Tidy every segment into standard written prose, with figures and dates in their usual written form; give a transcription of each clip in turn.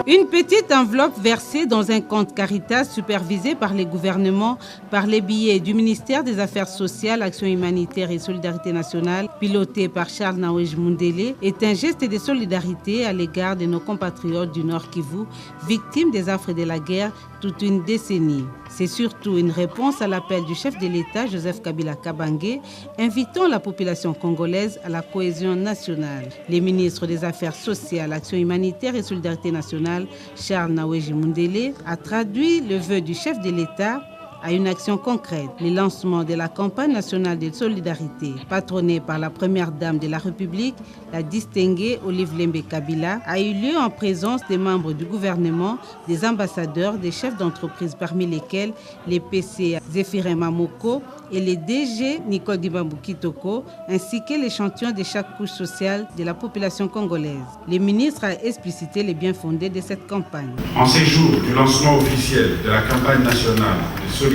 Une petite enveloppe versée dans un compte Caritas supervisé par les gouvernements par les billets du ministère des Affaires sociales, Action humanitaire et Solidarité nationale, piloté par Charles Naouej Mundele, est un geste de solidarité à l'égard de nos compatriotes du Nord Kivu, victimes des affres de la guerre toute une décennie. C'est surtout une réponse à l'appel du chef de l'État, Joseph Kabila Kabange, invitant la population congolaise à la cohésion nationale. Les ministres des Affaires sociales, Action humanitaire et Solidarité nationale, Charles Naouej Mundele, a traduit le vœu du chef de l'État à une action concrète. Le lancement de la campagne nationale de solidarité, patronnée par la première dame de la République, la distinguée Olive Lembe Kabila, a eu lieu en présence des membres du gouvernement, des ambassadeurs, des chefs d'entreprise parmi lesquels les PC Zéphirin Mamoko et les DG Nicole Dibambou Kitoko, ainsi que l'échantillon de chaque couche sociale de la population congolaise. Le ministre a explicité les biens fondés de cette campagne. En ces jours du lancement officiel de la campagne nationale de solidarité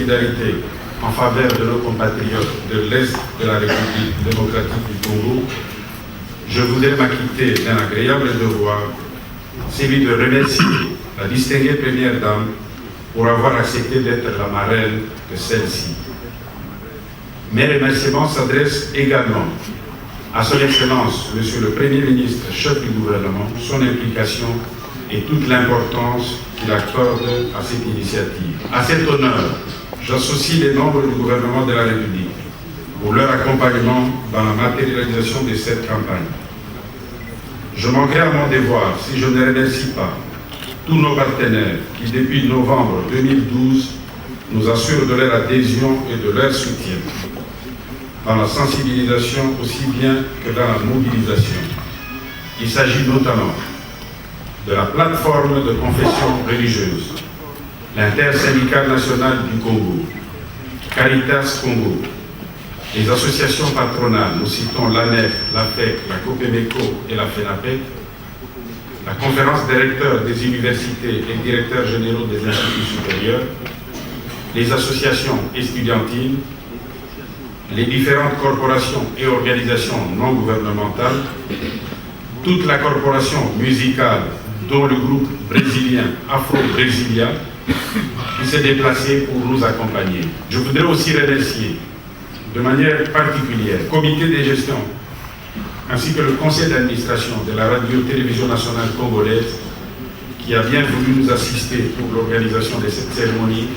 en faveur de nos compatriotes de l'Est de la République démocratique du Congo, je voudrais m'acquitter d'un agréable devoir, celui de remercier la distinguée première dame pour avoir accepté d'être la marraine de celle-ci. Mes remerciements s'adressent également à son Excellence, Monsieur le Premier ministre, chef du gouvernement, son implication et toute l'importance qu'il accorde à cette initiative. À cet honneur, j'associe les membres du gouvernement de la République pour leur accompagnement dans la matérialisation de cette campagne. Je manquerai à mon devoir si je ne remercie pas tous nos partenaires qui, depuis novembre 2012, nous assurent de leur adhésion et de leur soutien dans la sensibilisation aussi bien que dans la mobilisation. Il s'agit notamment de la plateforme de confession religieuse, l'Intersyndicale nationale du Congo, Caritas Congo, les associations patronales, nous citons l'ANEF, l'AFEC, la COPEMECO et la FENAPEC, la conférence des recteurs des universités et directeurs généraux des instituts supérieurs, les associations estudiantines, les différentes corporations et organisations non gouvernementales, toute la corporation musicale, dont le groupe brésilien Afro-Brasilia, qui s'est déplacé pour nous accompagner. Je voudrais aussi remercier de manière particulière le comité de gestion ainsi que le conseil d'administration de la radio-télévision nationale congolaise qui a bien voulu nous assister pour l'organisation de cette cérémonie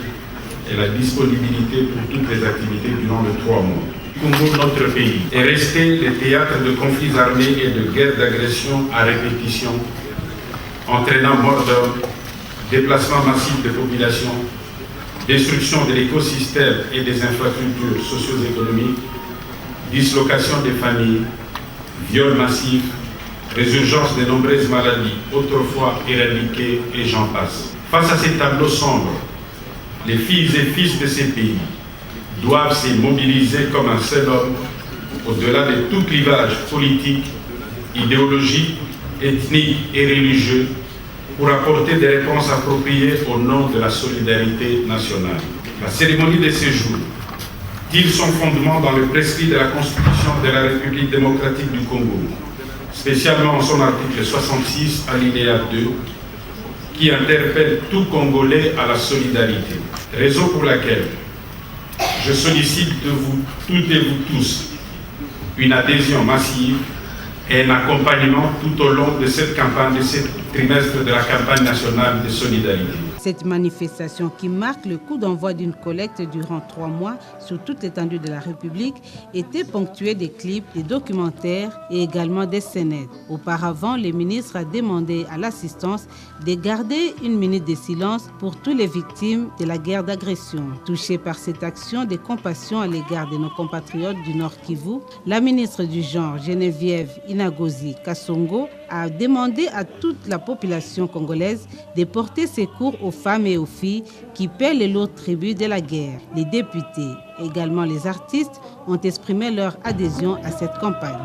et la disponibilité pour toutes les activités durant les 3 mois. Congo, notre pays, est resté le théâtre de conflits armés et de guerres d'agression à répétition, entraînant mort d'hommes, déplacement massif de populations, destruction de l'écosystème et des infrastructures socio-économiques, dislocation des familles, viols massifs, résurgence de nombreuses maladies autrefois éradiquées et j'en passe. Face à ces tableaux sombres, les filles et fils de ces pays doivent se mobiliser comme un seul homme au-delà de tout clivage politique, idéologique, ethnique et religieux pour apporter des réponses appropriées au nom de la solidarité nationale. La cérémonie de ce jour tire son fondement dans le prescrit de la Constitution de la République démocratique du Congo, spécialement en son article 66, alinéa 2, qui interpelle tout Congolais à la solidarité. Raison pour laquelle je sollicite de vous toutes et vous tous une adhésion massive et un accompagnement tout au long de cette campagne, de ce trimestre de la campagne nationale de solidarité. Cette manifestation qui marque le coup d'envoi d'une collecte durant 3 mois sur toute l'étendue de la République était ponctuée des clips, des documentaires et également des scénettes. Auparavant, le ministre a demandé à l'assistance de garder 1 minute de silence pour toutes les victimes de la guerre d'agression. Touchée par cette action de compassion à l'égard de nos compatriotes du Nord Kivu, la ministre du Genre, Geneviève Inagozi Kassongo, a demandé à toute la population congolaise de porter secours aux femmes et aux filles qui paient le lourd tribut de la guerre. Les députés, également les artistes, ont exprimé leur adhésion à cette campagne.